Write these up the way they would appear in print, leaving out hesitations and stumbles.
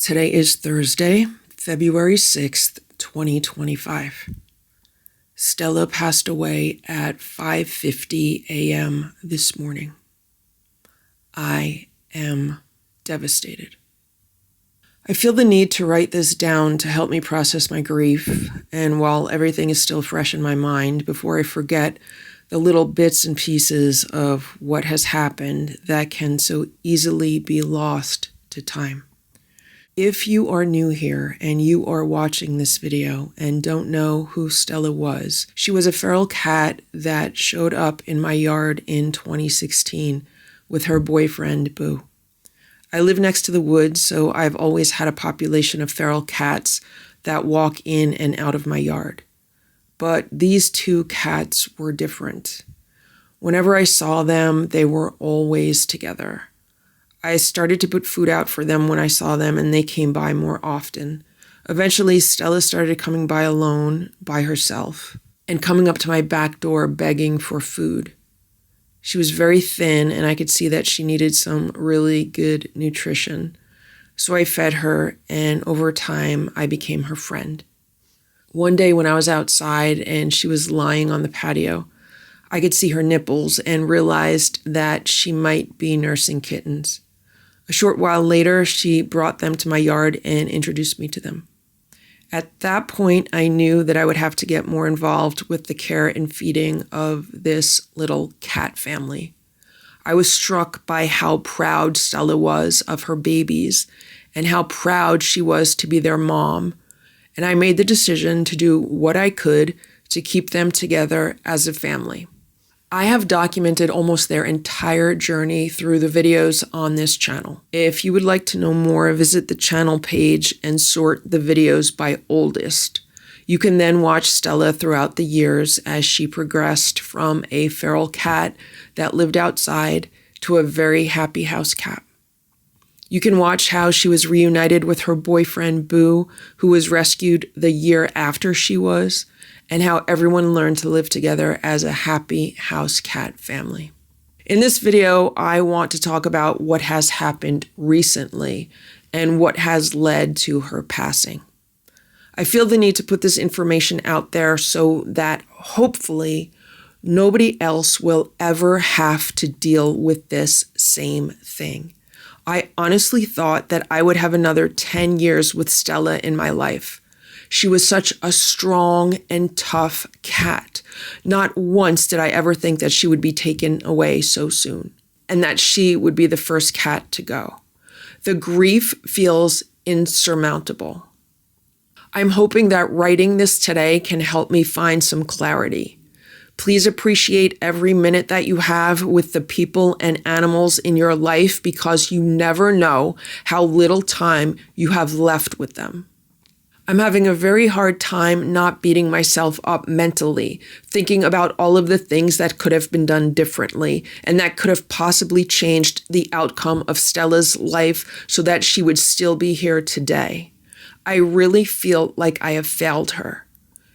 Today is Thursday, February 6th, 2025. Stella passed away at 5:50 a.m. this morning. I am devastated. I feel the need to write this down to help me process my grief, and while everything is still fresh in my mind, before I forget the little bits and pieces of what has happened that can so easily be lost to time. If you are new here and you are watching this video and don't know who Stella was, she was a feral cat that showed up in my yard in 2016 with her boyfriend, Boo. I live next to the woods, so I've always had a population of feral cats that walk in and out of my yard. But these two cats were different. Whenever I saw them, they were always together. I started to put food out for them when I saw them, and they came by more often. Eventually, Stella started coming by alone, by herself, and coming up to my back door begging for food. She was very thin, and I could see that she needed some really good nutrition. So I fed her, and over time, I became her friend. One day when I was outside and she was lying on the patio, I could see her nipples and realized that she might be nursing kittens. A short while later, she brought them to my yard and introduced me to them. At that point, I knew that I would have to get more involved with the care and feeding of this little cat family. I was struck by how proud Stella was of her babies and how proud she was to be their mom. And I made the decision to do what I could to keep them together as a family. I have documented almost their entire journey through the videos on this channel. If you would like to know more, visit the channel page and sort the videos by oldest. You can then watch Stella throughout the years as she progressed from a feral cat that lived outside to a very happy house cat. You can watch how she was reunited with her boyfriend, Boo, who was rescued the year after she was, and how everyone learned to live together as a happy house cat family. In this video, I want to talk about what has happened recently and what has led to her passing. I feel the need to put this information out there so that hopefully nobody else will ever have to deal with this same thing. I honestly thought that I would have another 10 years with Stella in my life. She was such a strong and tough cat. Not once did I ever think that she would be taken away so soon, and that she would be the first cat to go. The grief feels insurmountable. I'm hoping that writing this today can help me find some clarity. Please appreciate every minute that you have with the people and animals in your life, because you never know how little time you have left with them. I'm having a very hard time not beating myself up mentally, thinking about all of the things that could have been done differently and that could have possibly changed the outcome of Stella's life so that she would still be here today. I really feel like I have failed her.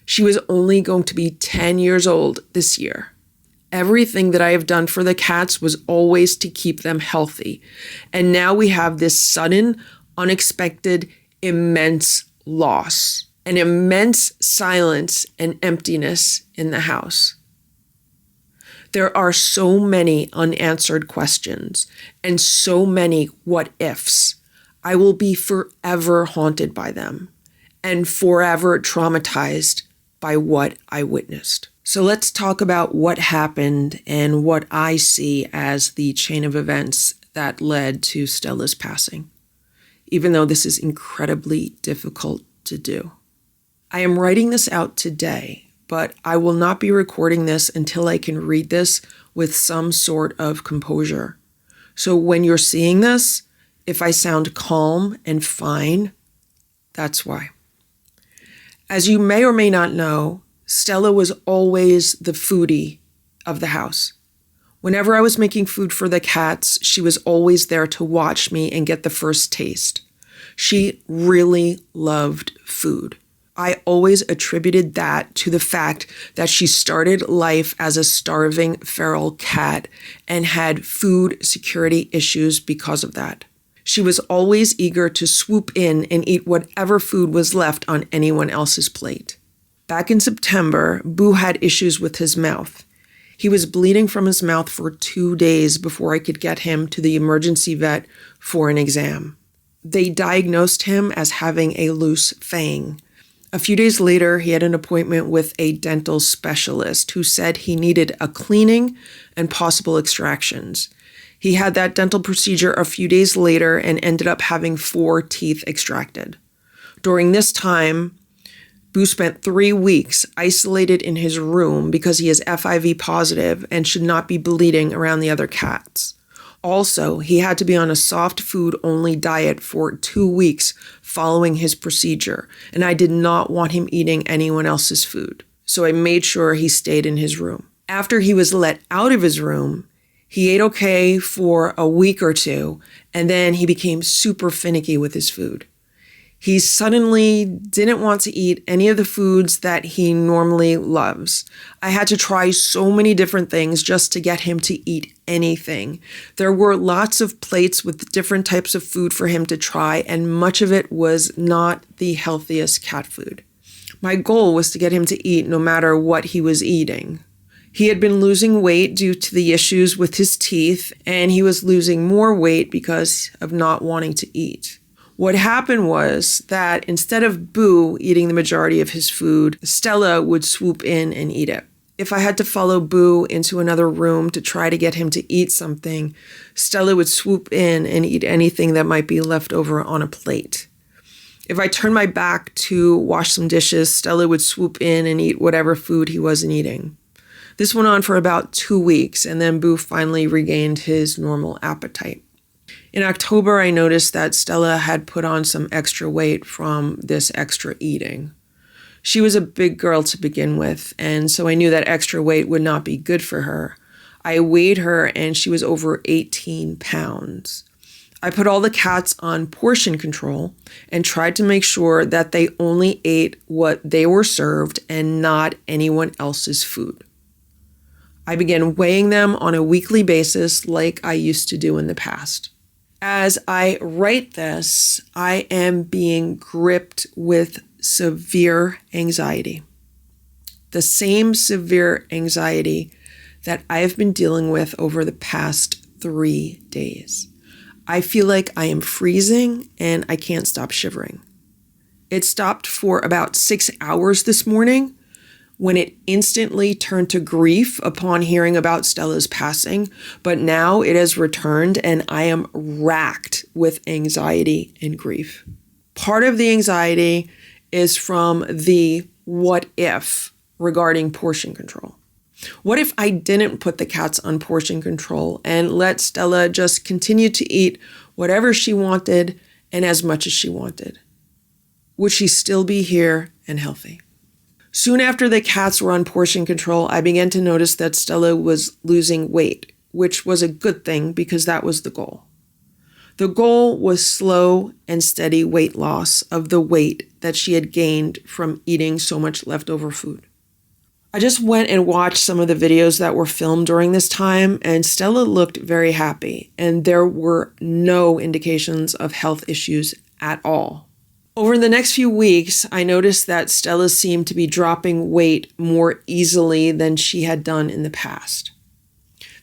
She was only going to be 10 years old this year. Everything that I have done for the cats was always to keep them healthy. And now we have this sudden, unexpected, immense loss, an immense silence and emptiness in the house. There are so many unanswered questions and so many what ifs. I will be forever haunted by them and forever traumatized by what I witnessed. So let's talk about what happened and what I see as the chain of events that led to Stella's passing, even though this is incredibly difficult to do. I am writing this out today, but I will not be recording this until I can read this with some sort of composure. So when you're seeing this, if I sound calm and fine, that's why. As you may or may not know, Stella was always the foodie of the house. Whenever I was making food for the cats, she was always there to watch me and get the first taste. She really loved food. I always attributed that to the fact that she started life as a starving feral cat and had food security issues because of that. She was always eager to swoop in and eat whatever food was left on anyone else's plate. Back in September, Boo had issues with his mouth. He was bleeding from his mouth for 2 days before I could get him to the emergency vet for an exam. They diagnosed him as having a loose fang. A few days later, he had an appointment with a dental specialist who said he needed a cleaning and possible extractions. He had that dental procedure a few days later and ended up having 4 teeth extracted. During this time, Boo spent 3 weeks isolated in his room because he is FIV positive and should not be bleeding around the other cats. Also, he had to be on a soft food only diet for 2 weeks following his procedure, and I did not want him eating anyone else's food. So I made sure he stayed in his room. After he was let out of his room, he ate okay for a week or 2, and then he became super finicky with his food. He suddenly didn't want to eat any of the foods that he normally loves. I had to try so many different things just to get him to eat anything. There were lots of plates with different types of food for him to try, and much of it was not the healthiest cat food. My goal was to get him to eat no matter what he was eating. He had been losing weight due to the issues with his teeth, and he was losing more weight because of not wanting to eat. What happened was that instead of Boo eating the majority of his food, Stella would swoop in and eat it. If I had to follow Boo into another room to try to get him to eat something, Stella would swoop in and eat anything that might be left over on a plate. If I turned my back to wash some dishes, Stella would swoop in and eat whatever food he wasn't eating. This went on for about 2 weeks, and then Boo finally regained his normal appetite. In October, I noticed that Stella had put on some extra weight from this extra eating. She was a big girl to begin with, and so I knew that extra weight would not be good for her. I weighed her, and she was over 18 pounds. I put all the cats on portion control and tried to make sure that they only ate what they were served and not anyone else's food. I began weighing them on a weekly basis like I used to do in the past. As I write this, I am being gripped with severe anxiety. The same severe anxiety that I have been dealing with over the past 3 days. I feel like I am freezing and I can't stop shivering. It stopped for about 6 hours this morning, when it instantly turned to grief upon hearing about Stella's passing, but now it has returned and I am racked with anxiety and grief. Part of the anxiety is from the what if regarding portion control. What if I didn't put the cats on portion control and let Stella just continue to eat whatever she wanted and as much as she wanted? Would she still be here and healthy? Soon after the cats were on portion control, I began to notice that Stella was losing weight, which was a good thing because that was the goal. The goal was slow and steady weight loss of the weight that she had gained from eating so much leftover food. I just went and watched some of the videos that were filmed during this time, and Stella looked very happy, and there were no indications of health issues at all. Over the next few weeks, I noticed that Stella seemed to be dropping weight more easily than she had done in the past.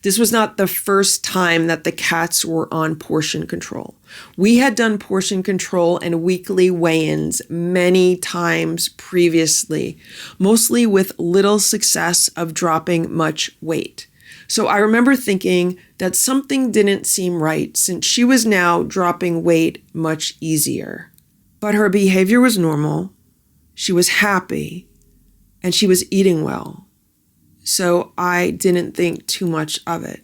This was not the first time that the cats were on portion control. We had done portion control and weekly weigh-ins many times previously, mostly with little success of dropping much weight. So I remember thinking that something didn't seem right since she was now dropping weight much easier. But her behavior was normal, she was happy, and she was eating well. So I didn't think too much of it.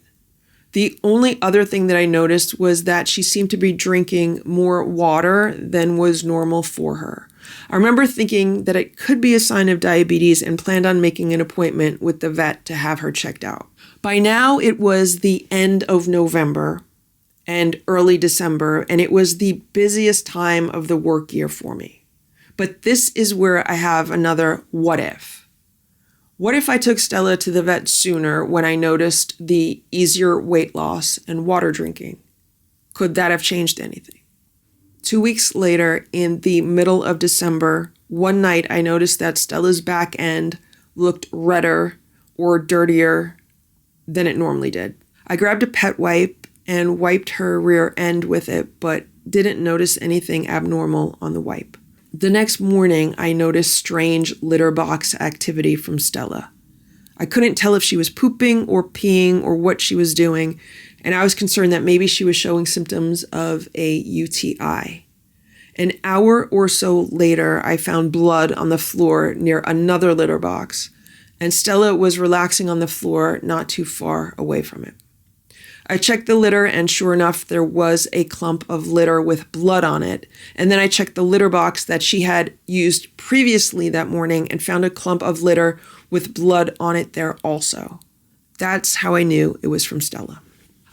The only other thing that I noticed was that she seemed to be drinking more water than was normal for her. I remember thinking that it could be a sign of diabetes and planned on making an appointment with the vet to have her checked out. By now, it was the end of November and early December, and it was the busiest time of the work year for me. But this is where I have another what if. What if I took Stella to the vet sooner when I noticed the easier weight loss and water drinking? Could that have changed anything? 2 weeks later, in the middle of December, one night I noticed that Stella's back end looked redder or dirtier than it normally did. I grabbed a pet wipe and wiped her rear end with it, but didn't notice anything abnormal on the wipe. The next morning, I noticed strange litter box activity from Stella. I couldn't tell if she was pooping or peeing or what she was doing, and I was concerned that maybe she was showing symptoms of a UTI. An hour or so later, I found blood on the floor near another litter box, and Stella was relaxing on the floor not too far away from it. I checked the litter, and sure enough, there was a clump of litter with blood on it. And then I checked the litter box that she had used previously that morning and found a clump of litter with blood on it there also. That's how I knew it was from Stella.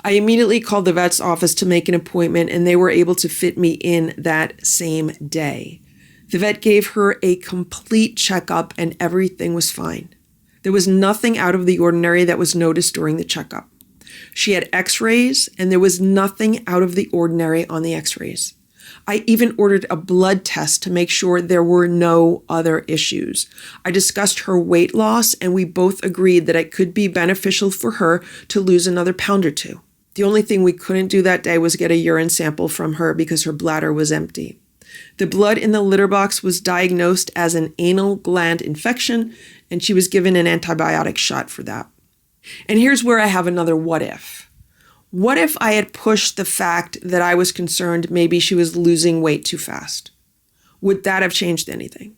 I immediately called the vet's office to make an appointment, and they were able to fit me in that same day. The vet gave her a complete checkup, and everything was fine. There was nothing out of the ordinary that was noticed during the checkup. She had x-rays, and there was nothing out of the ordinary on the x-rays. I even ordered a blood test to make sure there were no other issues. I discussed her weight loss, and we both agreed that it could be beneficial for her to lose another pound or two. The only thing we couldn't do that day was get a urine sample from her because her bladder was empty. The blood in the litter box was diagnosed as an anal gland infection, and she was given an antibiotic shot for that. And here's where I have another what if. What if I had pushed the fact that I was concerned maybe she was losing weight too fast? Would that have changed anything?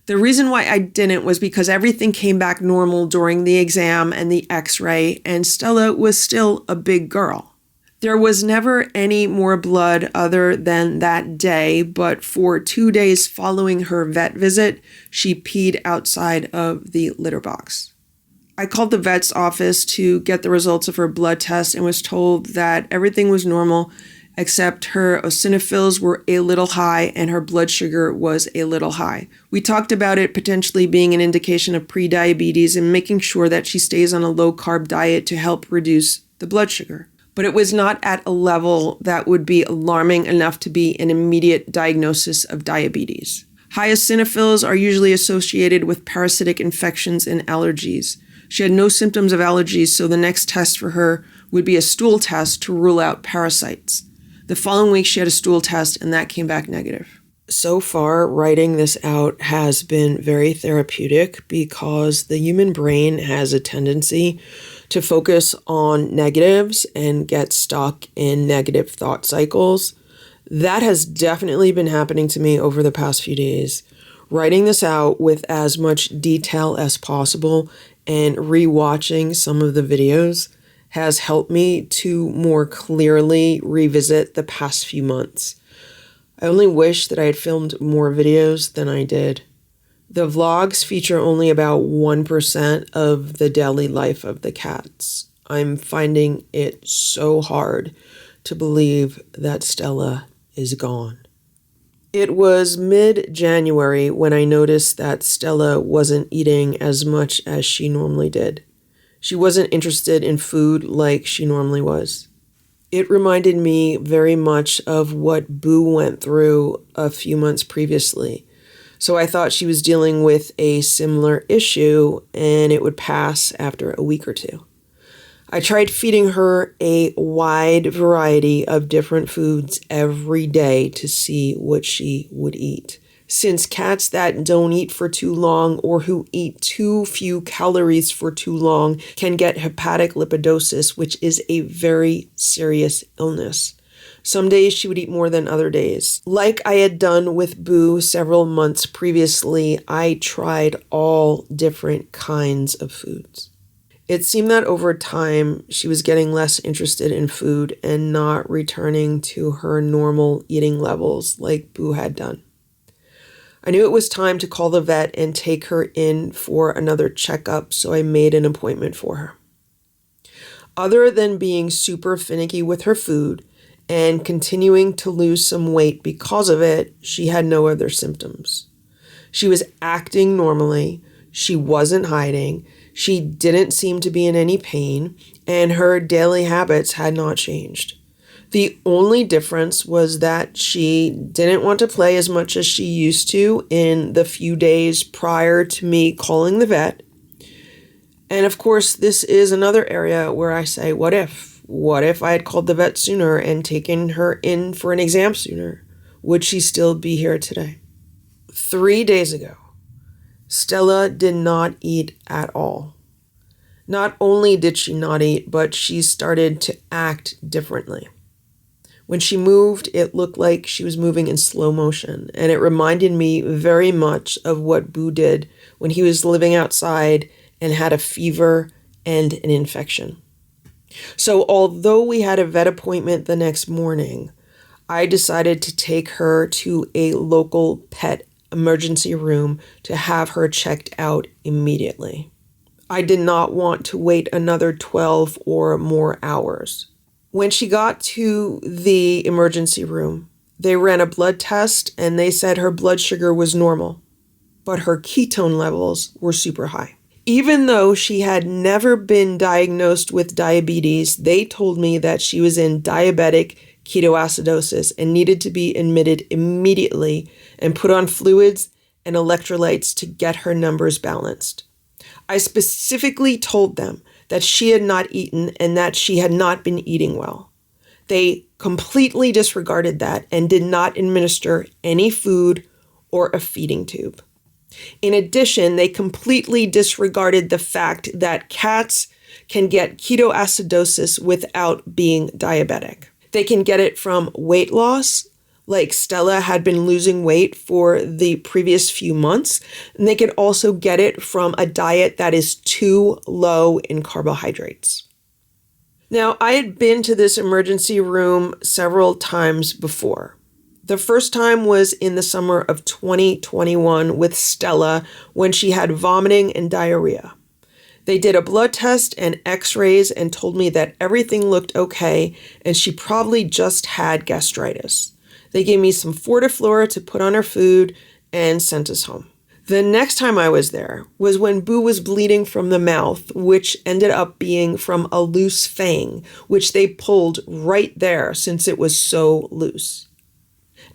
The reason why I didn't was because everything came back normal during the exam and the x-ray, and Stella was still a big girl. There was never any more blood other than that day, but for 2 days following her vet visit, she peed outside of the litter box. I called the vet's office to get the results of her blood test and was told that everything was normal except her eosinophils were a little high and her blood sugar was a little high. We talked about it potentially being an indication of prediabetes and making sure that she stays on a low-carb diet to help reduce the blood sugar. But it was not at a level that would be alarming enough to be an immediate diagnosis of diabetes. High eosinophils are usually associated with parasitic infections and allergies. She had no symptoms of allergies, so the next test for her would be a stool test to rule out parasites. The following week, she had a stool test, and that came back negative. So far, writing this out has been very therapeutic because the human brain has a tendency to focus on negatives and get stuck in negative thought cycles. That has definitely been happening to me over the past few days. Writing this out with as much detail as possible and rewatching some of the videos has helped me to more clearly revisit the past few months. I only wish that I had filmed more videos than I did. The vlogs feature only about 1% of the daily life of the cats. I'm finding it so hard to believe that Stella is gone. It was mid-January when I noticed that Stella wasn't eating as much as she normally did. She wasn't interested in food like she normally was. It reminded me very much of what Boo went through a few months previously. So I thought she was dealing with a similar issue and it would pass after a week or two. I tried feeding her a wide variety of different foods every day to see what she would eat. Since cats that don't eat for too long or who eat too few calories for too long can get hepatic lipidosis, which is a very serious illness. Some days she would eat more than other days. Like I had done with Boo several months previously, I tried all different kinds of foods. It seemed that over time, she was getting less interested in food and not returning to her normal eating levels like Boo had done. I knew it was time to call the vet and take her in for another checkup, so I made an appointment for her. Other than being super finicky with her food and continuing to lose some weight because of it, she had no other symptoms. She was acting normally, she wasn't hiding, she didn't seem to be in any pain, and her daily habits had not changed. The only difference was that she didn't want to play as much as she used to in the few days prior to me calling the vet. And of course, this is another area where I say, what if? What if I had called the vet sooner and taken her in for an exam sooner? Would she still be here today? 3 days ago, Stella did not eat at all. Not only did she not eat, but she started to act differently. When she moved, it looked like she was moving in slow motion, and it reminded me very much of what Boo did when he was living outside and had a fever and an infection. So although we had a vet appointment the next morning, I decided to take her to a local pet emergency room to have her checked out immediately. I did not want to wait another 12 or more hours. When she got to the emergency room, they ran a blood test and they said her blood sugar was normal, but her ketone levels were super high. Even though she had never been diagnosed with diabetes, they told me that she was in diabetic ketoacidosis and needed to be admitted immediately and put on fluids and electrolytes to get her numbers balanced. I specifically told them that she had not eaten and that she had not been eating well. They completely disregarded that and did not administer any food or a feeding tube. In addition, they completely disregarded the fact that cats can get ketoacidosis without being diabetic. They can get it from weight loss, like Stella had been losing weight for the previous few months, and they can also get it from a diet that is too low in carbohydrates. Now, I had been to this emergency room several times before. The first time was in the summer of 2021 with Stella when she had vomiting and diarrhea. They did a blood test and x-rays and told me that everything looked okay and she probably just had gastritis. They gave me some Fortiflora to put on her food and sent us home. The next time I was there was when Boo was bleeding from the mouth, which ended up being from a loose fang, which they pulled right there since it was so loose.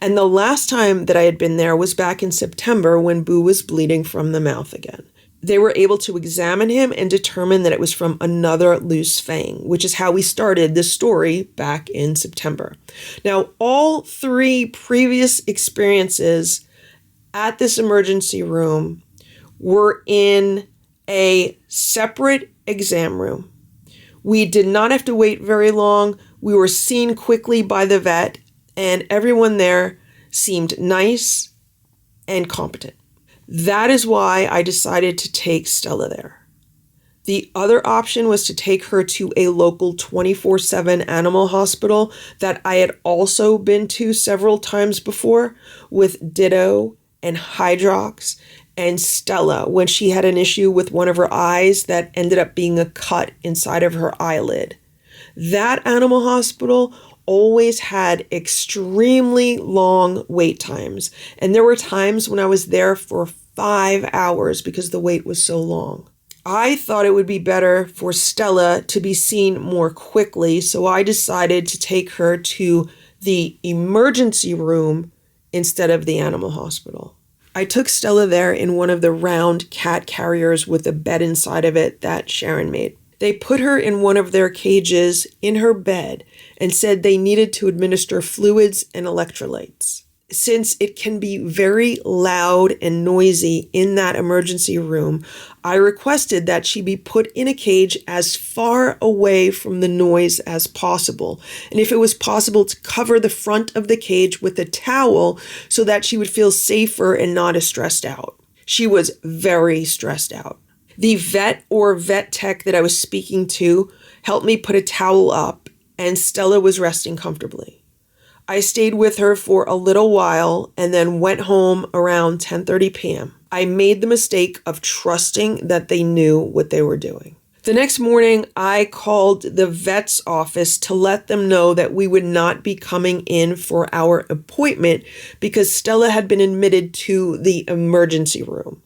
And the last time that I had been there was back in September when Boo was bleeding from the mouth again. They were able to examine him and determine that it was from another loose fang, which is how we started this story back in September. Now, all 3 previous experiences at this emergency room were in a separate exam room. We did not have to wait very long. We were seen quickly by the vet, and everyone there seemed nice and competent. That is why I decided to take Stella there. The other option was to take her to a local 24/7 animal hospital that I had also been to several times before with Ditto and Hydrox and Stella when she had an issue with one of her eyes that ended up being a cut inside of her eyelid. That animal hospital always had extremely long wait times. And there were times when I was there for 5 hours because the wait was so long. I thought it would be better for Stella to be seen more quickly, so I decided to take her to the emergency room instead of the animal hospital. I took Stella there in one of the round cat carriers with a bed inside of it that Sharon made. They put her in one of their cages in her bed and said they needed to administer fluids and electrolytes. Since it can be very loud and noisy in that emergency room, I requested that she be put in a cage as far away from the noise as possible. And if it was possible, to cover the front of the cage with a towel so that she would feel safer and not as stressed out. She was very stressed out. The vet or vet tech that I was speaking to helped me put a towel up, and Stella was resting comfortably. I stayed with her for a little while and then went home around 10:30 p.m. I made the mistake of trusting that they knew what they were doing. The next morning, I called the vet's office to let them know that we would not be coming in for our appointment because Stella had been admitted to the emergency room.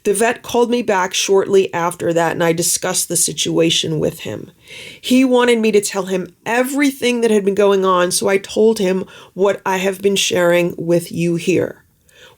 The vet called me back shortly after that, and I discussed the situation with him. He wanted me to tell him everything that had been going on, so I told him what I have been sharing with you here.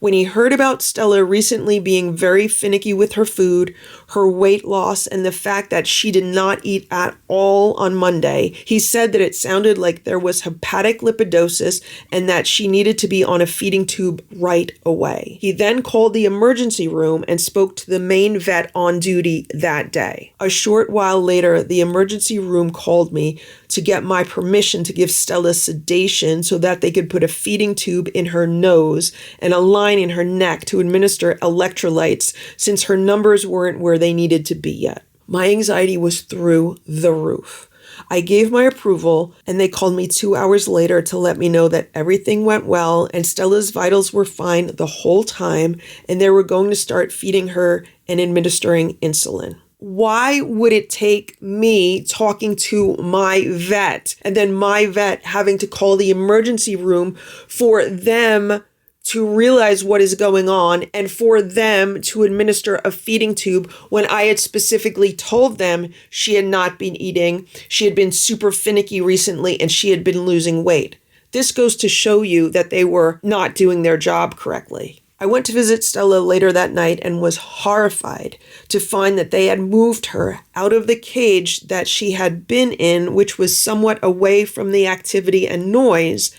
When he heard about Stella recently being very finicky with her food, her weight loss, and the fact that she did not eat at all on Monday, he said that it sounded like there was hepatic lipidosis and that she needed to be on a feeding tube right away. He then called the emergency room and spoke to the main vet on duty that day. A short while later, the emergency room called me to get my permission to give Stella sedation so that they could put a feeding tube in her nose and a line in her neck to administer electrolytes since her numbers weren't where they needed to be yet. My anxiety was through the roof. I gave my approval, and they called me 2 hours later to let me know that everything went well and Stella's vitals were fine the whole time, and they were going to start feeding her and administering insulin. Why would it take me talking to my vet and then my vet having to call the emergency room for them to realize what is going on and for them to administer a feeding tube when I had specifically told them she had not been eating, she had been super finicky recently, and she had been losing weight? This goes to show you that they were not doing their job correctly. I went to visit Stella later that night and was horrified to find that they had moved her out of the cage that she had been in, which was somewhat away from the activity and noise,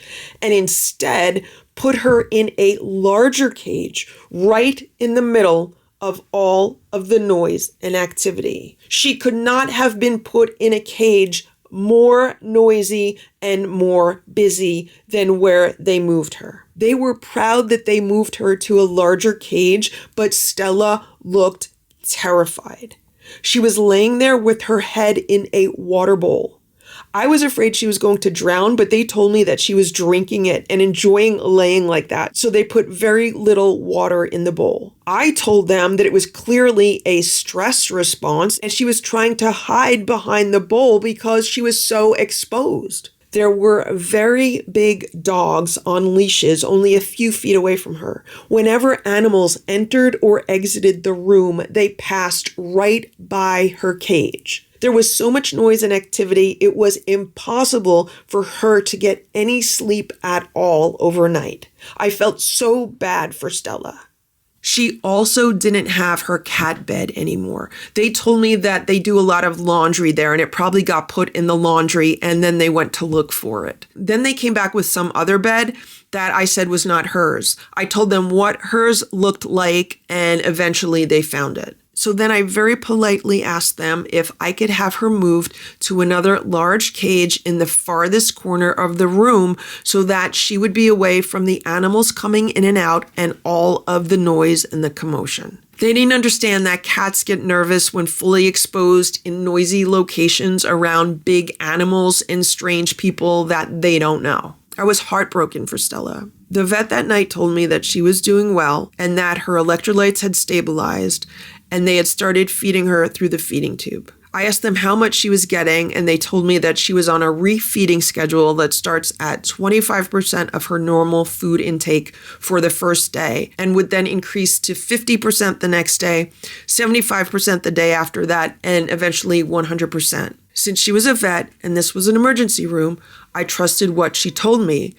and instead put her in a larger cage right in the middle of all of the noise and activity. She could not have been put in a cage more noisy and more busy than where they moved her. They were proud that they moved her to a larger cage, but Stella looked terrified. She was laying there with her head in a water bowl. I was afraid she was going to drown, but they told me that she was drinking it and enjoying laying like that, so they put very little water in the bowl. I told them that it was clearly a stress response and she was trying to hide behind the bowl because she was so exposed. There were very big dogs on leashes only a few feet away from her. Whenever animals entered or exited the room, they passed right by her cage. There was so much noise and activity, it was impossible for her to get any sleep at all overnight. I felt so bad for Stella. She also didn't have her cat bed anymore. They told me that they do a lot of laundry there and it probably got put in the laundry and then they went to look for it. Then they came back with some other bed that I said was not hers. I told them what hers looked like and eventually they found it. So then I very politely asked them if I could have her moved to another large cage in the farthest corner of the room so that she would be away from the animals coming in and out and all of the noise and the commotion. They didn't understand that cats get nervous when fully exposed in noisy locations around big animals and strange people that they don't know. I was heartbroken for Stella. The vet that night told me that she was doing well and that her electrolytes had stabilized and they had started feeding her through the feeding tube. I asked them how much she was getting, and they told me that she was on a refeeding schedule that starts at 25% of her normal food intake for the first day and would then increase to 50% the next day, 75% the day after that, and eventually 100%. Since she was a vet and this was an emergency room, I trusted what she told me.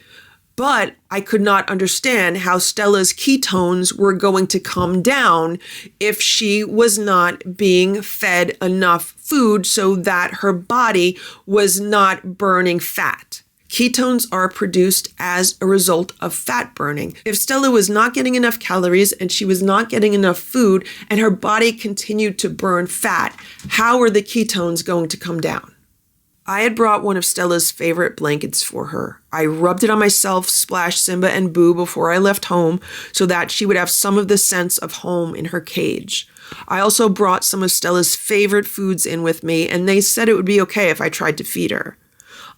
But I could not understand how Stella's ketones were going to come down if she was not being fed enough food so that her body was not burning fat. Ketones are produced as a result of fat burning. If Stella was not getting enough calories and she was not getting enough food and her body continued to burn fat, how are the ketones going to come down? I had brought one of Stella's favorite blankets for her. I rubbed it on myself, splashed Simba and Boo before I left home so that she would have some of the sense of home in her cage. I also brought some of Stella's favorite foods in with me, and they said it would be okay if I tried to feed her.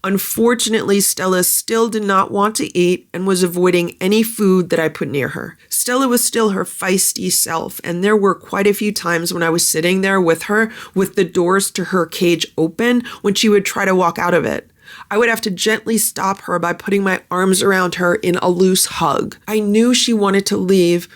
Unfortunately, Stella still did not want to eat and was avoiding any food that I put near her. Stella was still her feisty self, and there were quite a few times when I was sitting there with her with the doors to her cage open when she would try to walk out of it. I would have to gently stop her by putting my arms around her in a loose hug. I knew she wanted to leave,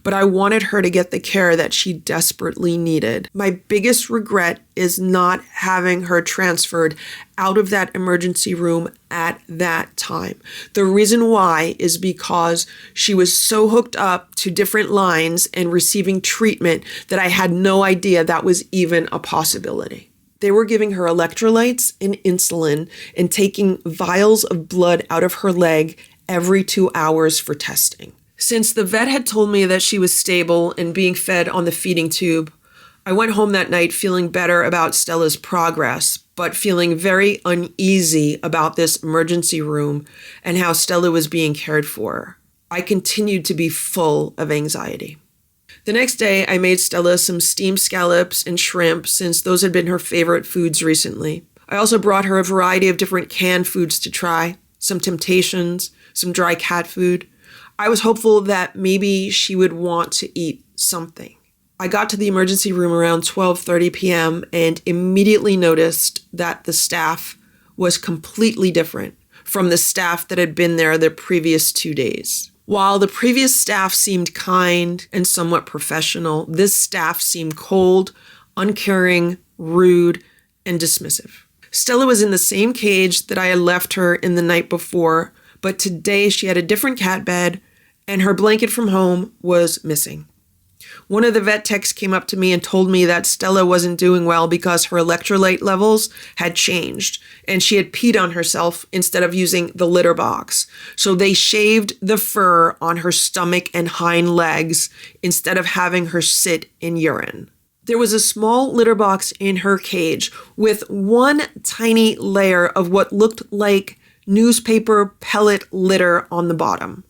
but I wanted her to get the care that she desperately needed. My biggest regret is not having her transferred out of that emergency room at that time. The reason why is because she was so hooked up to different lines and receiving treatment that I had no idea that was even a possibility. They were giving her electrolytes and insulin and taking vials of blood out of her leg every 2 hours for testing. Since the vet had told me that she was stable and being fed on the feeding tube, I went home that night feeling better about Stella's progress, but feeling very uneasy about this emergency room and how Stella was being cared for. I continued to be full of anxiety. The next day, I made Stella some steamed scallops and shrimp since those had been her favorite foods recently. I also brought her a variety of different canned foods to try, some Temptations, some dry cat food. I was hopeful that maybe she would want to eat something. I got to the emergency room around 12:30 p.m. and immediately noticed that the staff was completely different from the staff that had been there the previous 2 days. While the previous staff seemed kind and somewhat professional, this staff seemed cold, uncaring, rude, and dismissive. Stella was in the same cage that I had left her in the night before, but today she had a different cat bed and her blanket from home was missing. One of the vet techs came up to me and told me that Stella wasn't doing well because her electrolyte levels had changed and she had peed on herself instead of using the litter box. So they shaved the fur on her stomach and hind legs instead of having her sit in urine. There was a small litter box in her cage with one tiny layer of what looked like newspaper pellet litter on the bottom.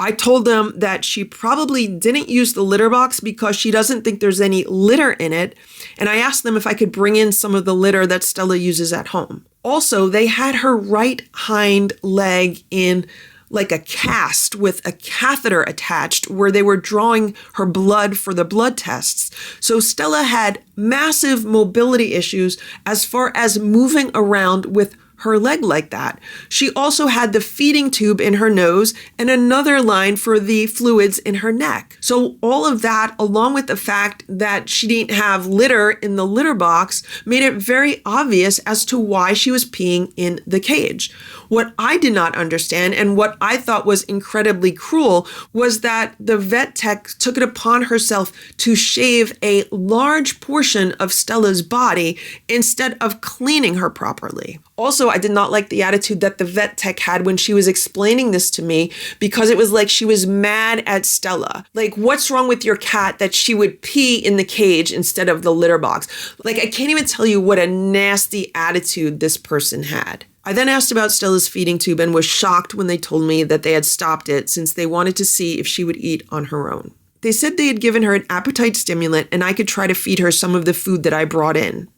I told them that she probably didn't use the litter box because she doesn't think there's any litter in it, and I asked them if I could bring in some of the litter that Stella uses at home. Also, they had her right hind leg in like a cast with a catheter attached where they were drawing her blood for the blood tests. So Stella had massive mobility issues as far as moving around with her leg like that. She also had the feeding tube in her nose and another line for the fluids in her neck. So all of that, along with the fact that she didn't have litter in the litter box, made it very obvious as to why she was peeing in the cage. What I did not understand and what I thought was incredibly cruel was that the vet tech took it upon herself to shave a large portion of Stella's body instead of cleaning her properly. Also, I did not like the attitude that the vet tech had when she was explaining this to me because it was like she was mad at Stella. Like, what's wrong with your cat that she would pee in the cage instead of the litter box? Like, I can't even tell you what a nasty attitude this person had. I then asked about Stella's feeding tube and was shocked when they told me that they had stopped it since they wanted to see if she would eat on her own. They said they had given her an appetite stimulant and I could try to feed her some of the food that I brought in.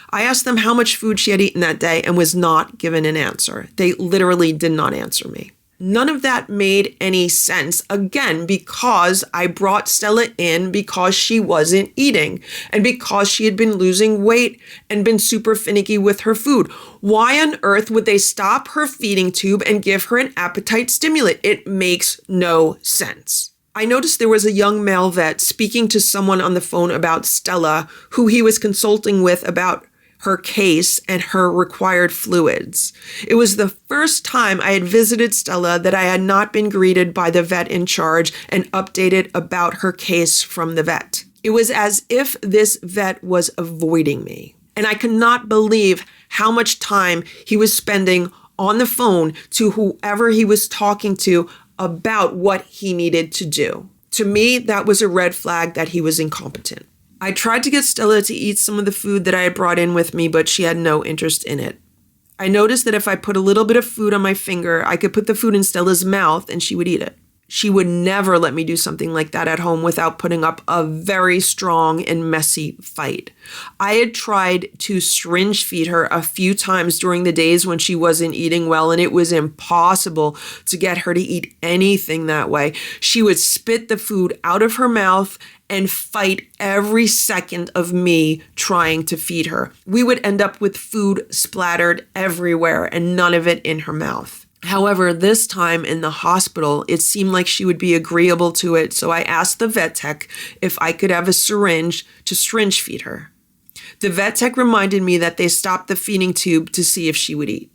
I asked them how much food she had eaten that day and was not given an answer. They literally did not answer me. None of that made any sense, again, because I brought Stella in because she wasn't eating and because she had been losing weight and been super finicky with her food. Why on earth would they stop her feeding tube and give her an appetite stimulant? It makes no sense. I noticed there was a young male vet speaking to someone on the phone about Stella, who he was consulting with about her case and her required fluids. It was the first time I had visited Stella that I had not been greeted by the vet in charge and updated about her case from the vet. It was as if this vet was avoiding me. And I could not believe how much time he was spending on the phone to whoever he was talking to about what he needed to do. To me, that was a red flag that he was incompetent. I tried to get Stella to eat some of the food that I had brought in with me, but she had no interest in it. I noticed that if I put a little bit of food on my finger, I could put the food in Stella's mouth and she would eat it. She would never let me do something like that at home without putting up a very strong and messy fight. I had tried to syringe feed her a few times during the days when she wasn't eating well, and it was impossible to get her to eat anything that way. She would spit the food out of her mouth and fight every second of me trying to feed her. We would end up with food splattered everywhere and none of it in her mouth. However, this time in the hospital, it seemed like she would be agreeable to it, so I asked the vet tech if I could have a syringe to syringe feed her. The vet tech reminded me that they stopped the feeding tube to see if she would eat.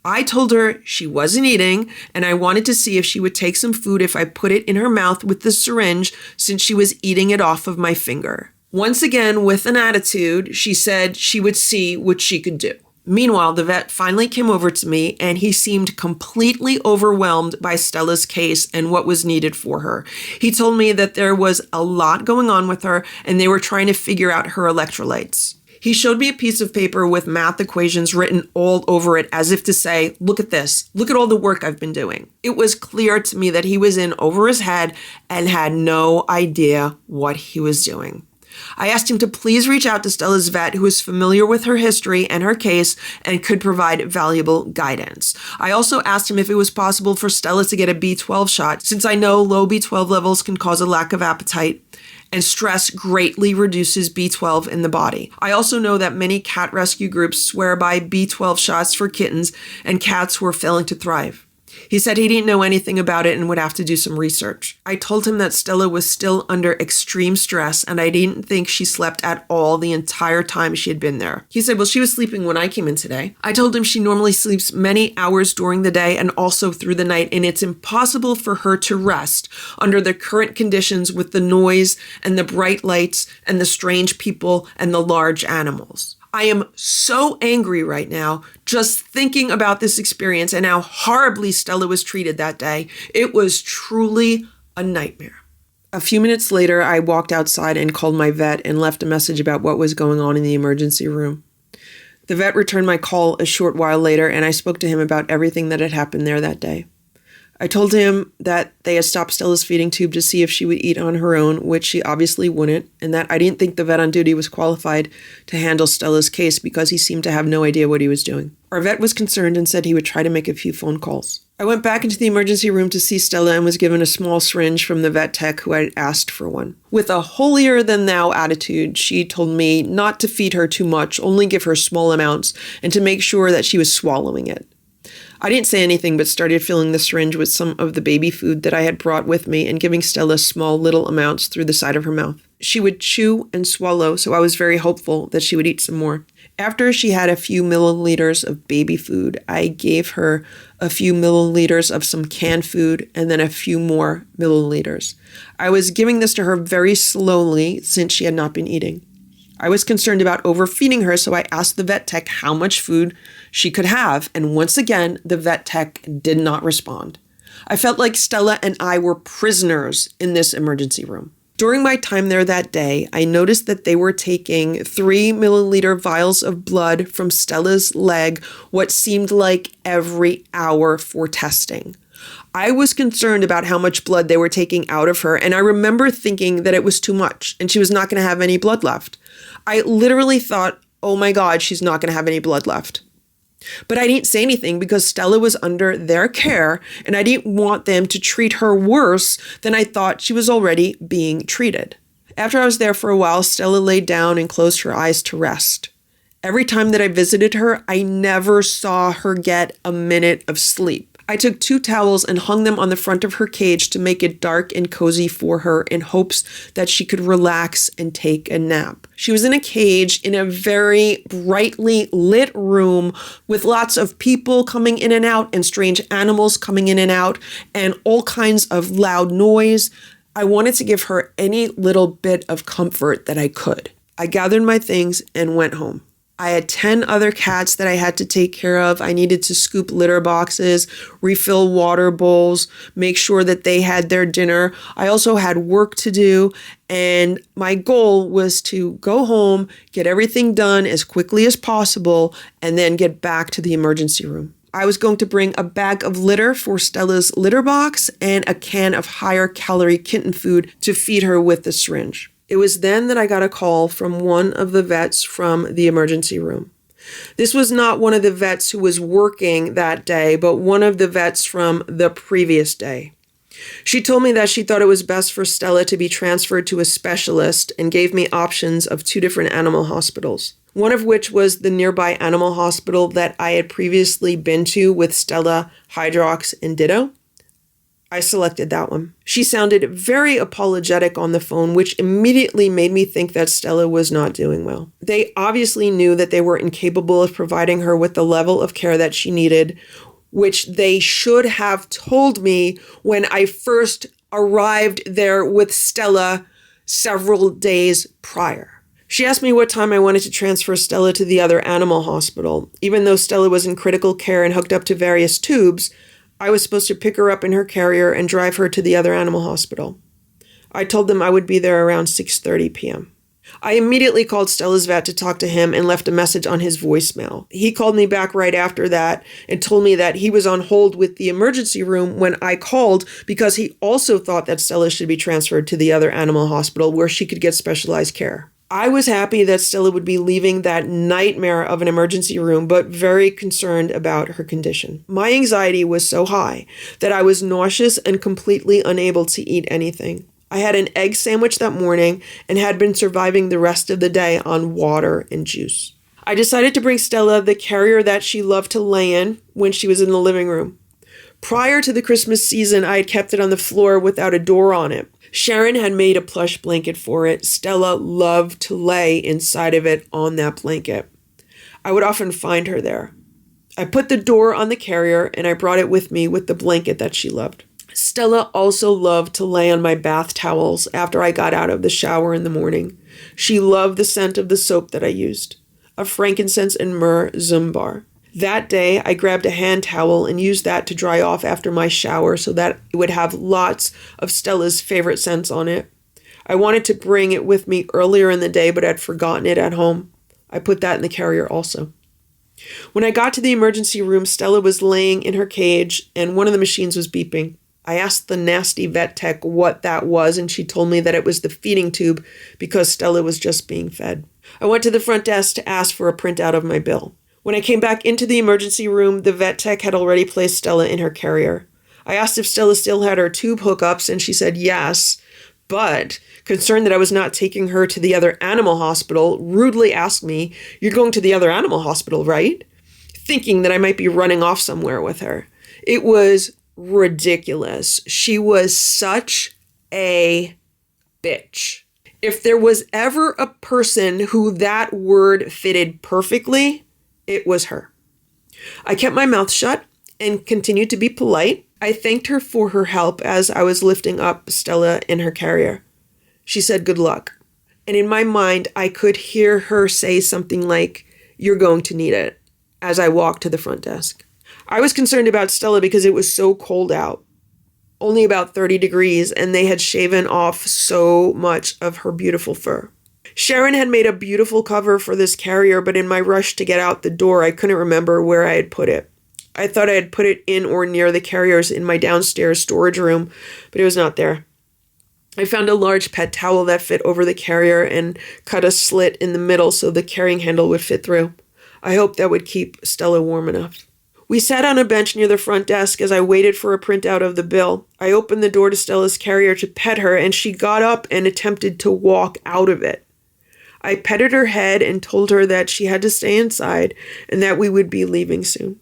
I told her she wasn't eating, and I wanted to see if she would take some food if I put it in her mouth with the syringe, since she was eating it off of my finger. Once again, with an attitude, she said she would see what she could do. Meanwhile, the vet finally came over to me, and he seemed completely overwhelmed by Stella's case and what was needed for her. He told me that there was a lot going on with her, and they were trying to figure out her electrolytes. He showed me a piece of paper with math equations written all over it, as if to say, look at this, look at all the work I've been doing. It was clear to me that he was in over his head and had no idea what he was doing. I asked him to please reach out to Stella's vet, who is familiar with her history and her case and could provide valuable guidance. I also asked him if it was possible for Stella to get a B12 shot, since I know low B12 levels can cause a lack of appetite, and stress greatly reduces B12 in the body. I also know that many cat rescue groups swear by B12 shots for kittens and cats who are failing to thrive. He said he didn't know anything about it and would have to do some research. I told him that Stella was still under extreme stress, and I didn't think she slept at all the entire time she had been there. He said, well, she was sleeping when I came in today. I told him she normally sleeps many hours during the day and also through the night, and it's impossible for her to rest under the current conditions with the noise and the bright lights and the strange people and the large animals. I am so angry right now just thinking about this experience and how horribly Stella was treated that day. It was truly a nightmare. A few minutes later, I walked outside and called my vet and left a message about what was going on in the emergency room. The vet returned my call a short while later, and I spoke to him about everything that had happened there that day. I told him that they had stopped Stella's feeding tube to see if she would eat on her own, which she obviously wouldn't, and that I didn't think the vet on duty was qualified to handle Stella's case because he seemed to have no idea what he was doing. Our vet was concerned and said he would try to make a few phone calls. I went back into the emergency room to see Stella and was given a small syringe from the vet tech who had asked for one. With a holier-than-thou attitude, she told me not to feed her too much, only give her small amounts, and to make sure that she was swallowing it. I didn't say anything, but started filling the syringe with some of the baby food that I had brought with me and giving Stella small little amounts through the side of her mouth. She would chew and swallow, so I was very hopeful that she would eat some more. After she had a few milliliters of baby food, I gave her a few milliliters of some canned food and then a few more milliliters. I was giving this to her very slowly since she had not been eating. I was concerned about overfeeding her, so I asked the vet tech how much food she could have, and once again, the vet tech did not respond. I felt like Stella and I were prisoners in this emergency room. During my time there that day, I noticed that they were taking 3 milliliter vials of blood from Stella's leg, what seemed like every hour for testing. I was concerned about how much blood they were taking out of her, and I remember thinking that it was too much and she was not going to have any blood left. I literally thought, oh my God, she's not going to have any blood left. But I didn't say anything because Stella was under their care, and I didn't want them to treat her worse than I thought she was already being treated. After I was there for a while, Stella laid down and closed her eyes to rest. Every time that I visited her, I never saw her get a minute of sleep. I took 2 towels and hung them on the front of her cage to make it dark and cozy for her in hopes that she could relax and take a nap. She was in a cage in a very brightly lit room with lots of people coming in and out and strange animals coming in and out and all kinds of loud noise. I wanted to give her any little bit of comfort that I could. I gathered my things and went home. I had 10 other cats that I had to take care of. I needed to scoop litter boxes, refill water bowls, make sure that they had their dinner. I also had work to do, and my goal was to go home, get everything done as quickly as possible, and then get back to the emergency room. I was going to bring a bag of litter for Stella's litter box and a can of higher calorie kitten food to feed her with the syringe. It was then that I got a call from one of the vets from the emergency room. This was not one of the vets who was working that day, but one of the vets from the previous day. She told me that she thought it was best for Stella to be transferred to a specialist and gave me options of 2 different animal hospitals, one of which was the nearby animal hospital that I had previously been to with Stella, Hydrox, and Ditto. I selected that one. She sounded very apologetic on the phone, which immediately made me think that Stella was not doing well. They obviously knew that they were incapable of providing her with the level of care that she needed, which they should have told me when I first arrived there with Stella several days prior. She asked me what time I wanted to transfer Stella to the other animal hospital. Even though Stella was in critical care and hooked up to various tubes, I was supposed to pick her up in her carrier and drive her to the other animal hospital. I told them I would be there around 6:30 p.m. I immediately called Stella's vet to talk to him and left a message on his voicemail. He called me back right after that and told me that he was on hold with the emergency room when I called because he also thought that Stella should be transferred to the other animal hospital where she could get specialized care. I was happy that Stella would be leaving that nightmare of an emergency room, but very concerned about her condition. My anxiety was so high that I was nauseous and completely unable to eat anything. I had an egg sandwich that morning and had been surviving the rest of the day on water and juice. I decided to bring Stella the carrier that she loved to lay in when she was in the living room. Prior to the Christmas season, I had kept it on the floor without a door on it. Sharon had made a plush blanket for it. Stella loved to lay inside of it on that blanket. I would often find her there. I put the door on the carrier and I brought it with me with the blanket that she loved. Stella also loved to lay on my bath towels after I got out of the shower in the morning. She loved the scent of the soap that I used, a frankincense and myrrh Zumbar. That day, I grabbed a hand towel and used that to dry off after my shower so that it would have lots of Stella's favorite scents on it. I wanted to bring it with me earlier in the day, but I'd forgotten it at home. I put that in the carrier also. When I got to the emergency room, Stella was laying in her cage and one of the machines was beeping. I asked the nasty vet tech what that was, and she told me that it was the feeding tube because Stella was just being fed. I went to the front desk to ask for a printout of my bill. When I came back into the emergency room, the vet tech had already placed Stella in her carrier. I asked if Stella still had her tube hookups, and she said yes, but concerned that I was not taking her to the other animal hospital, rudely asked me, "You're going to the other animal hospital, right?" Thinking that I might be running off somewhere with her. It was ridiculous. She was such a bitch. If there was ever a person who that word fitted perfectly, it was her. I kept my mouth shut and continued to be polite. I thanked her for her help as I was lifting up Stella in her carrier. She said, "Good luck." And in my mind, I could hear her say something like, "You're going to need it," as I walked to the front desk. I was concerned about Stella because it was so cold out, only about 30 degrees, and they had shaven off so much of her beautiful fur. Sharon had made a beautiful cover for this carrier, but in my rush to get out the door, I couldn't remember where I had put it. I thought I had put it in or near the carriers in my downstairs storage room, but it was not there. I found a large pet towel that fit over the carrier and cut a slit in the middle so the carrying handle would fit through. I hoped that would keep Stella warm enough. We sat on a bench near the front desk as I waited for a printout of the bill. I opened the door to Stella's carrier to pet her, and she got up and attempted to walk out of it. I petted her head and told her that she had to stay inside and that we would be leaving soon.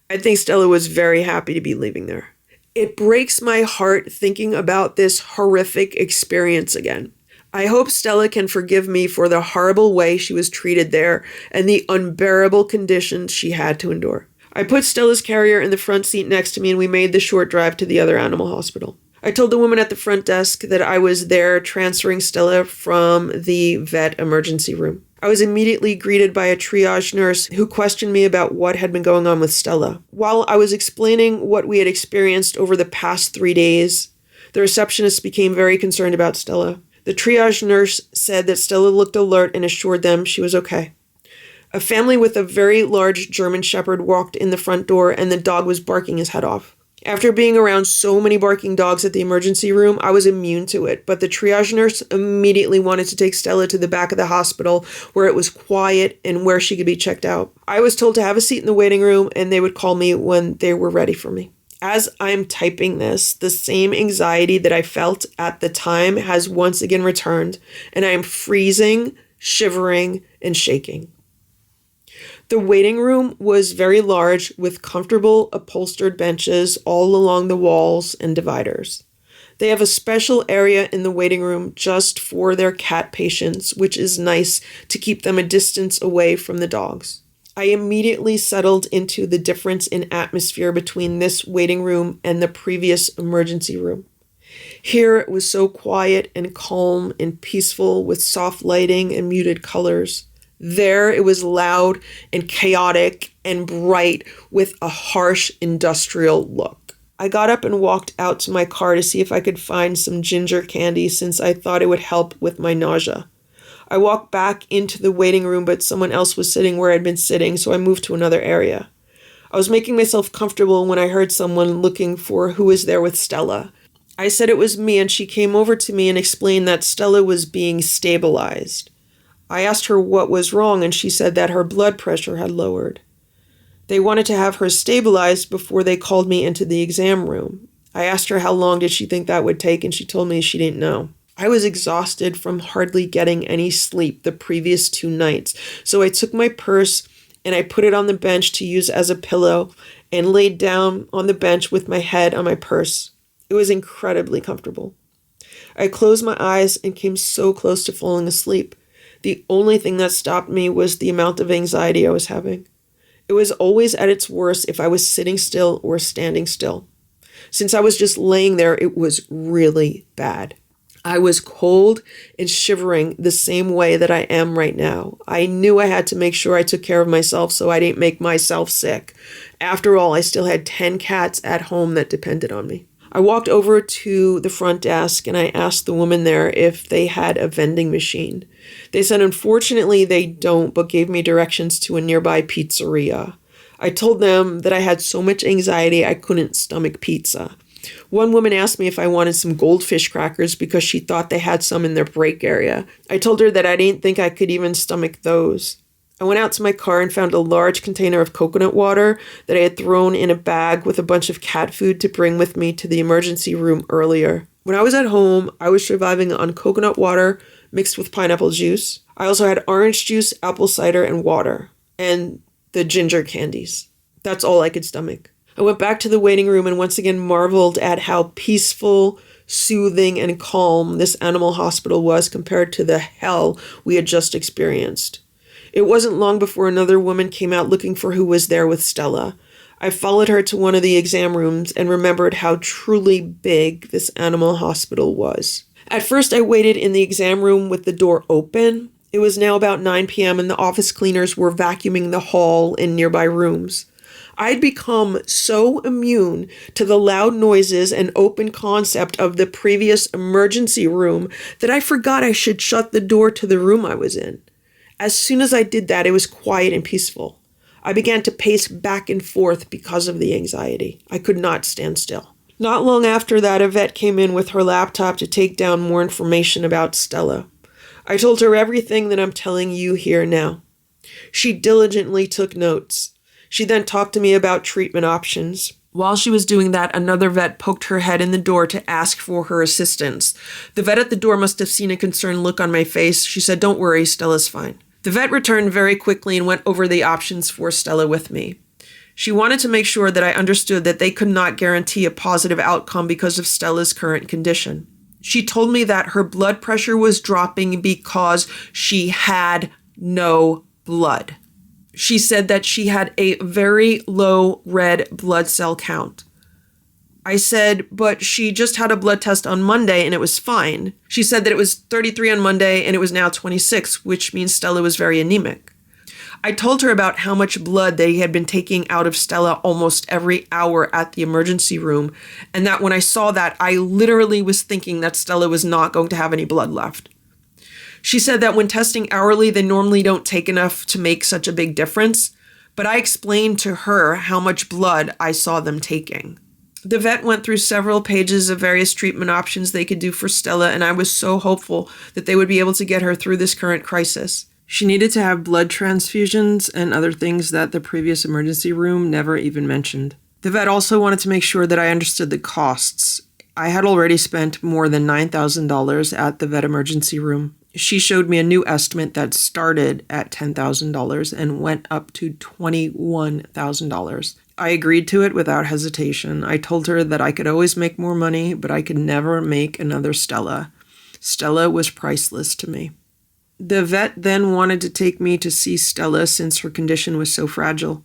I think Stella was very happy to be leaving there. It breaks my heart thinking about this horrific experience again. I hope Stella can forgive me for the horrible way she was treated there and the unbearable conditions she had to endure. I put Stella's carrier in the front seat next to me and we made the short drive to the other animal hospital. I told the woman at the front desk that I was there transferring Stella from the vet emergency room. I was immediately greeted by a triage nurse who questioned me about what had been going on with Stella. While I was explaining what we had experienced over the past 3 days, the receptionist became very concerned about Stella. The triage nurse said that Stella looked alert and assured them she was okay. A family with a very large German Shepherd walked in the front door and the dog was barking his head off. After being around so many barking dogs at the emergency room, I was immune to it, but the triage nurse immediately wanted to take Stella to the back of the hospital where it was quiet and where she could be checked out. I was told to have a seat in the waiting room and they would call me when they were ready for me. As I'm typing this, the same anxiety that I felt at the time has once again returned, and I am freezing, shivering, and shaking. The waiting room was very large with comfortable upholstered benches all along the walls and dividers. They have a special area in the waiting room just for their cat patients, which is nice to keep them a distance away from the dogs. I immediately settled into the difference in atmosphere between this waiting room and the previous emergency room. Here it was so quiet and calm and peaceful with soft lighting and muted colors. There it was loud and chaotic and bright with a harsh industrial look. I got up and walked out to my car to see if I could find some ginger candy since I thought it would help with my nausea. I walked back into the waiting room, but someone else was sitting where I'd been sitting, so I moved to another area. I was making myself comfortable when I heard someone looking for who was there with Stella. I said it was me, and she came over to me and explained that Stella was being stabilized. I asked her what was wrong, and she said that her blood pressure had lowered. They wanted to have her stabilized before they called me into the exam room. I asked her how long did she think that would take, and she told me she didn't know. I was exhausted from hardly getting any sleep the previous 2 nights, so I took my purse and I put it on the bench to use as a pillow and laid down on the bench with my head on my purse. It was incredibly comfortable. I closed my eyes and came so close to falling asleep. The only thing that stopped me was the amount of anxiety I was having. It was always at its worst if I was sitting still or standing still. Since I was just laying there, it was really bad. I was cold and shivering the same way that I am right now. I knew I had to make sure I took care of myself so I didn't make myself sick. After all, I still had 10 cats at home that depended on me. I walked over to the front desk and I asked the woman there if they had a vending machine. They said unfortunately they don't, but gave me directions to a nearby pizzeria. I told them that I had so much anxiety I couldn't stomach pizza. One woman asked me if I wanted some goldfish crackers because she thought they had some in their break area. I told her that I didn't think I could even stomach those. I went out to my car and found a large container of coconut water that I had thrown in a bag with a bunch of cat food to bring with me to the emergency room earlier. When I was at home, I was surviving on coconut water mixed with pineapple juice. I also had orange juice, apple cider, and water, and the ginger candies. That's all I could stomach. I went back to the waiting room and once again marveled at how peaceful, soothing, and calm this animal hospital was compared to the hell we had just experienced. It wasn't long before another woman came out looking for who was there with Stella. I followed her to one of the exam rooms and remembered how truly big this animal hospital was. At first, I waited in the exam room with the door open. It was now about 9 p.m. and the office cleaners were vacuuming the hall and nearby rooms. I'd become so immune to the loud noises and open concept of the previous emergency room that I forgot I should shut the door to the room I was in. As soon as I did that, it was quiet and peaceful. I began to pace back and forth because of the anxiety. I could not stand still. Not long after that, a vet came in with her laptop to take down more information about Stella. I told her everything that I'm telling you here now. She diligently took notes. She then talked to me about treatment options. While she was doing that, another vet poked her head in the door to ask for her assistance. The vet at the door must have seen a concerned look on my face. She said, "Don't worry, Stella's fine." The vet returned very quickly and went over the options for Stella with me. She wanted to make sure that I understood that they could not guarantee a positive outcome because of Stella's current condition. She told me that her blood pressure was dropping because she had no blood. She said that she had a very low red blood cell count. I said, but she just had a blood test on Monday and it was fine. She said that it was 33 on Monday and it was now 26, which means Stella was very anemic. I told her about how much blood they had been taking out of Stella almost every hour at the emergency room, and that when I saw that, I literally was thinking that Stella was not going to have any blood left. She said that when testing hourly, they normally don't take enough to make such a big difference, but I explained to her how much blood I saw them taking. The vet went through several pages of various treatment options they could do for Stella, and I was so hopeful that they would be able to get her through this current crisis. She needed to have blood transfusions and other things that the previous emergency room never even mentioned. The vet also wanted to make sure that I understood the costs. I had already spent more than $9,000 at the vet emergency room. She showed me a new estimate that started at $10,000 and went up to $21,000. I agreed to it without hesitation. I told her that I could always make more money, but I could never make another Stella. Stella was priceless to me. The vet then wanted to take me to see Stella since her condition was so fragile.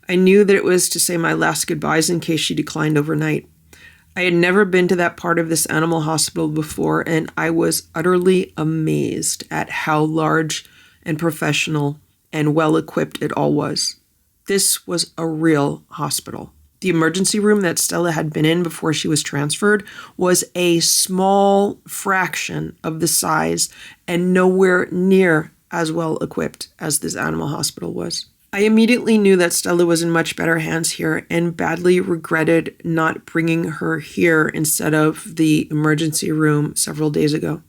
I knew that it was to say my last goodbyes in case she declined overnight. I had never been to that part of this animal hospital before, and I was utterly amazed at how large and professional and well-equipped it all was. This was a real hospital. The emergency room that Stella had been in before she was transferred was a small fraction of the size and nowhere near as well equipped as this animal hospital was. I immediately knew that Stella was in much better hands here and badly regretted not bringing her here instead of the emergency room several days ago.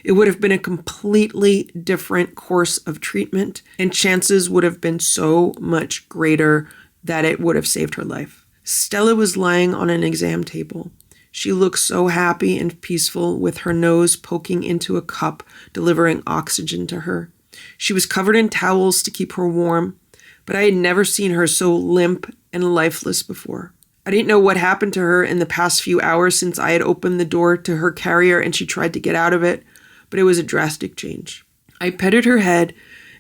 It would have been a completely different course of treatment, and chances would have been so much greater that it would have saved her life. Stella was lying on an exam table. She looked so happy and peaceful with her nose poking into a cup, delivering oxygen to her. She was covered in towels to keep her warm, but I had never seen her so limp and lifeless before. I didn't know what happened to her in the past few hours since I had opened the door to her carrier and she tried to get out of it, but it was a drastic change. I petted her head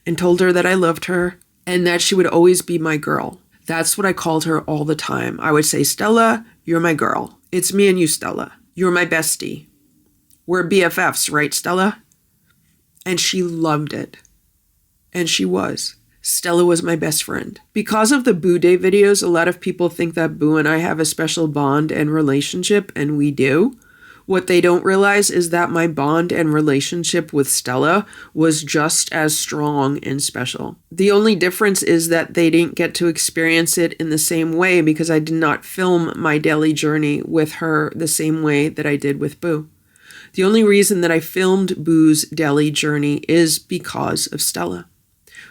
and told her that I loved her and that she would always be my girl. That's what I called her all the time. I would say, Stella, you're my girl. It's me and you, Stella. You're my bestie. We're BFFs, right, Stella? And she loved it. And she was. Stella was my best friend. Because of the Boo Day videos, a lot of people think that Boo and I have a special bond and relationship, and we do. What they don't realize is that my bond and relationship with Stella was just as strong and special. The only difference is that they didn't get to experience it in the same way because I did not film my daily journey with her the same way that I did with Boo. The only reason that I filmed Boo's daily journey is because of Stella.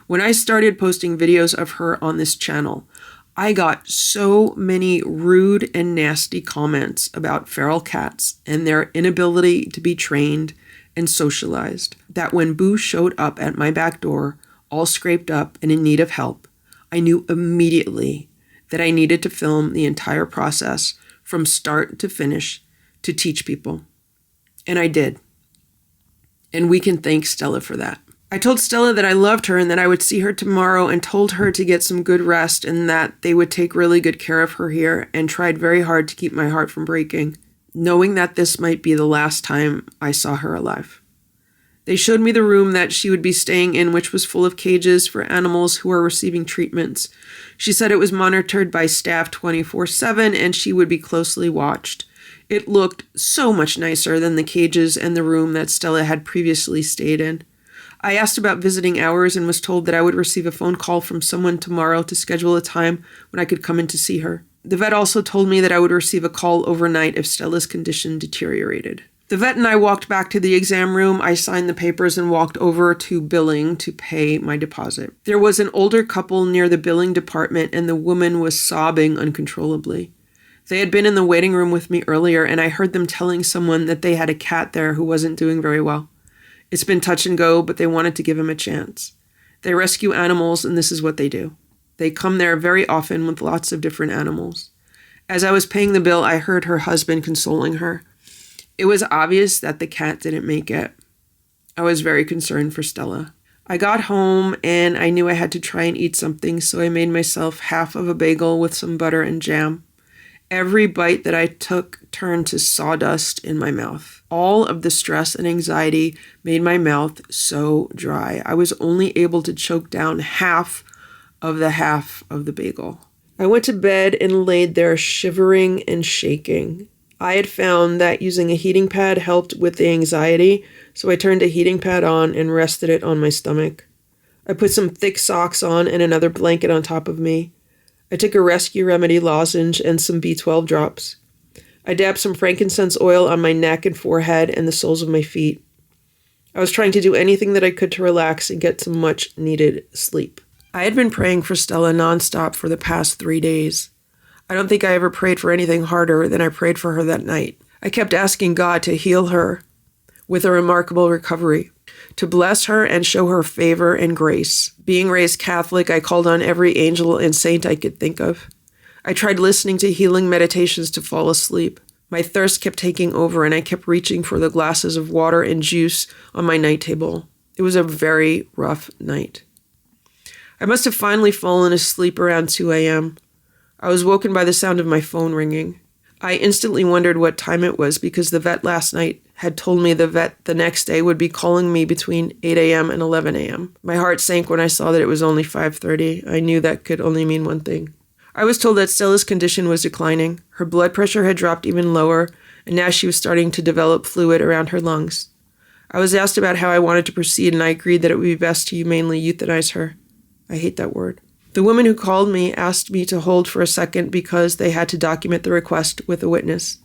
When I started posting videos of her on this channel, I got so many rude and nasty comments about feral cats and their inability to be trained and socialized that when Boo showed up at my back door, all scraped up and in need of help, I knew immediately that I needed to film the entire process from start to finish to teach people. And I did. And we can thank Stella for that. I told Stella that I loved her and that I would see her tomorrow and told her to get some good rest and that they would take really good care of her here, and tried very hard to keep my heart from breaking, knowing that this might be the last time I saw her alive. They showed me the room that she would be staying in, which was full of cages for animals who are receiving treatments. She said it was monitored by staff 24/7 and she would be closely watched. It looked so much nicer than the cages and the room that Stella had previously stayed in. I asked about visiting hours and was told that I would receive a phone call from someone tomorrow to schedule a time when I could come in to see her. The vet also told me that I would receive a call overnight if Stella's condition deteriorated. The vet and I walked back to the exam room. I signed the papers and walked over to billing to pay my deposit. There was an older couple near the billing department and the woman was sobbing uncontrollably. They had been in the waiting room with me earlier and I heard them telling someone that they had a cat there who wasn't doing very well. It's been touch and go, but they wanted to give him a chance. They rescue animals, and this is what they do. They come there very often with lots of different animals. As I was paying the bill, I heard her husband consoling her. It was obvious that the cat didn't make it. I was very concerned for Stella. I got home, and I knew I had to try and eat something, so I made myself half of a bagel with some butter and jam. Every bite that I took turned to sawdust in my mouth. All of the stress and anxiety made my mouth so dry. I was only able to choke down half of the bagel. I went to bed and laid there shivering and shaking. I had found that using a heating pad helped with the anxiety, so I turned a heating pad on and rested it on my stomach. I put some thick socks on and another blanket on top of me. I took a rescue remedy lozenge and some B12 drops. I dabbed some frankincense oil on my neck and forehead and the soles of my feet. I was trying to do anything that I could to relax and get some much needed sleep. I had been praying for Stella nonstop for the past 3 days. I don't think I ever prayed for anything harder than I prayed for her that night. I kept asking God to heal her with a remarkable recovery, to bless her and show her favor and grace. Being raised Catholic, I called on every angel and saint I could think of. I tried listening to healing meditations to fall asleep. My thirst kept taking over, and I kept reaching for the glasses of water and juice on my night table. It was a very rough night. I must have finally fallen asleep around 2 a.m. I was woken by the sound of my phone ringing. I instantly wondered what time it was because the vet last night had told me the vet the next day would be calling me between 8 a.m. and 11 a.m. My heart sank when I saw that it was only 5:30. I knew that could only mean one thing. I was told that Stella's condition was declining. Her blood pressure had dropped even lower, and now she was starting to develop fluid around her lungs. I was asked about how I wanted to proceed, and I agreed that it would be best to humanely euthanize her. I hate that word. The woman who called me asked me to hold for a second because they had to document the request with a witness.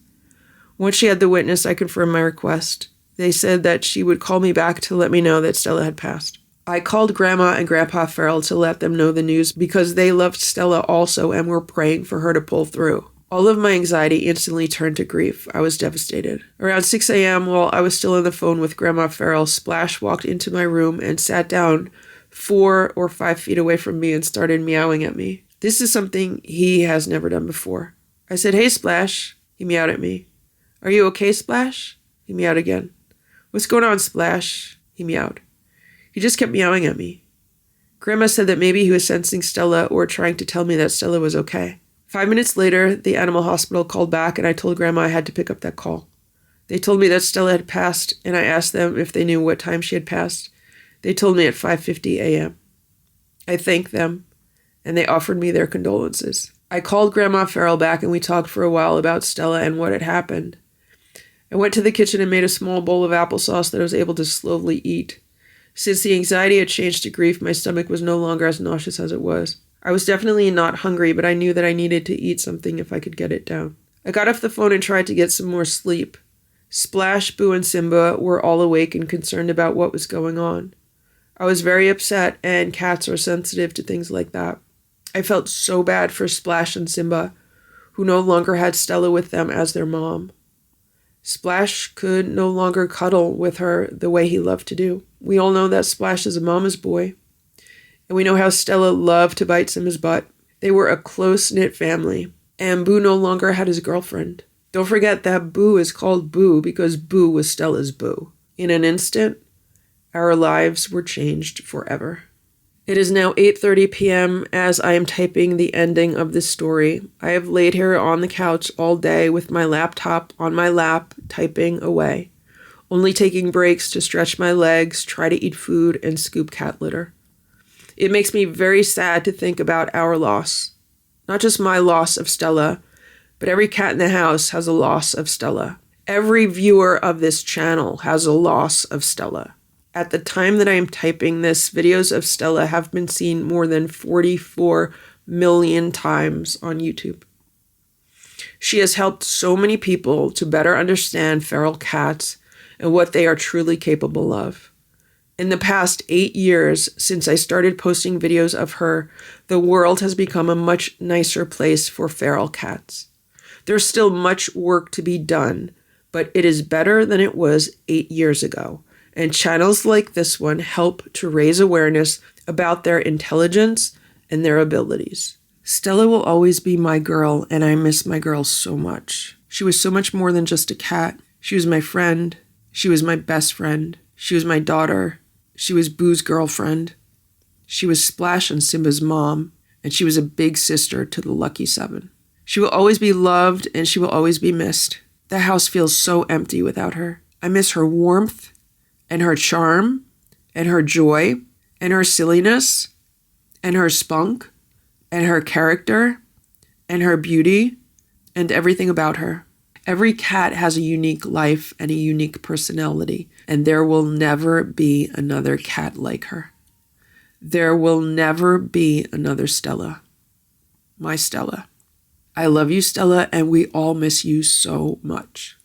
Once she had the witness, I confirmed my request. They said that she would call me back to let me know that Stella had passed. I called Grandma and Grandpa Farrell to let them know the news because they loved Stella also and were praying for her to pull through. All of my anxiety instantly turned to grief. I was devastated. Around 6 a.m., while I was still on the phone with Grandma Farrell, Splash walked into my room and sat down 4 or 5 feet away from me and started meowing at me. This is something he has never done before. I said, "Hey, Splash." He meowed at me. "Are you okay, Splash?" He meowed again. "What's going on, Splash?" He meowed. He just kept meowing at me. Grandma said that maybe he was sensing Stella or trying to tell me that Stella was okay. 5 minutes later, the animal hospital called back and I told Grandma I had to pick up that call. They told me that Stella had passed and I asked them if they knew what time she had passed. They told me at 5:50 a.m. I thanked them and they offered me their condolences. I called Grandma Farrell back and we talked for a while about Stella and what had happened. I went to the kitchen and made a small bowl of applesauce that I was able to slowly eat. Since the anxiety had changed to grief, my stomach was no longer as nauseous as it was. I was definitely not hungry, but I knew that I needed to eat something if I could get it down. I got off the phone and tried to get some more sleep. Splash, Boo, and Simba were all awake and concerned about what was going on. I was very upset, and cats are sensitive to things like that. I felt so bad for Splash and Simba, who no longer had Stella with them as their mom. Splash could no longer cuddle with her the way he loved to do. We all know that Splash is a mama's boy. And we know how Stella loved to bite Simba's butt. They were a close-knit family. And Boo no longer had his girlfriend. Don't forget that Boo is called Boo because Boo was Stella's boo. In an instant, our lives were changed forever. It is now 8:30 p.m. as I am typing the ending of this story. I have laid here on the couch all day with my laptop on my lap, typing away, only taking breaks to stretch my legs, try to eat food, and scoop cat litter. It makes me very sad to think about our loss. Not just my loss of Stella, but every cat in the house has a loss of Stella. Every viewer of this channel has a loss of Stella. At the time that I am typing this, videos of Stella have been seen more than 44 million times on YouTube. She has helped so many people to better understand feral cats and what they are truly capable of. In the past 8 years since I started posting videos of her, the world has become a much nicer place for feral cats. There's still much work to be done, but it is better than it was 8 years ago. And channels like this one help to raise awareness about their intelligence and their abilities. Stella will always be my girl, and I miss my girl so much. She was so much more than just a cat. She was my friend. She was my best friend. She was my daughter. She was Boo's girlfriend. She was Splash and Simba's mom, and she was a big sister to the Lucky Seven. She will always be loved, and she will always be missed. The house feels so empty without her. I miss her warmth, and her charm, and her joy, and her silliness, and her spunk, and her character, and her beauty, and everything about her. Every cat has a unique life and a unique personality, and there will never be another cat like her. There will never be another Stella. My Stella. I love you, Stella, and we all miss you so much.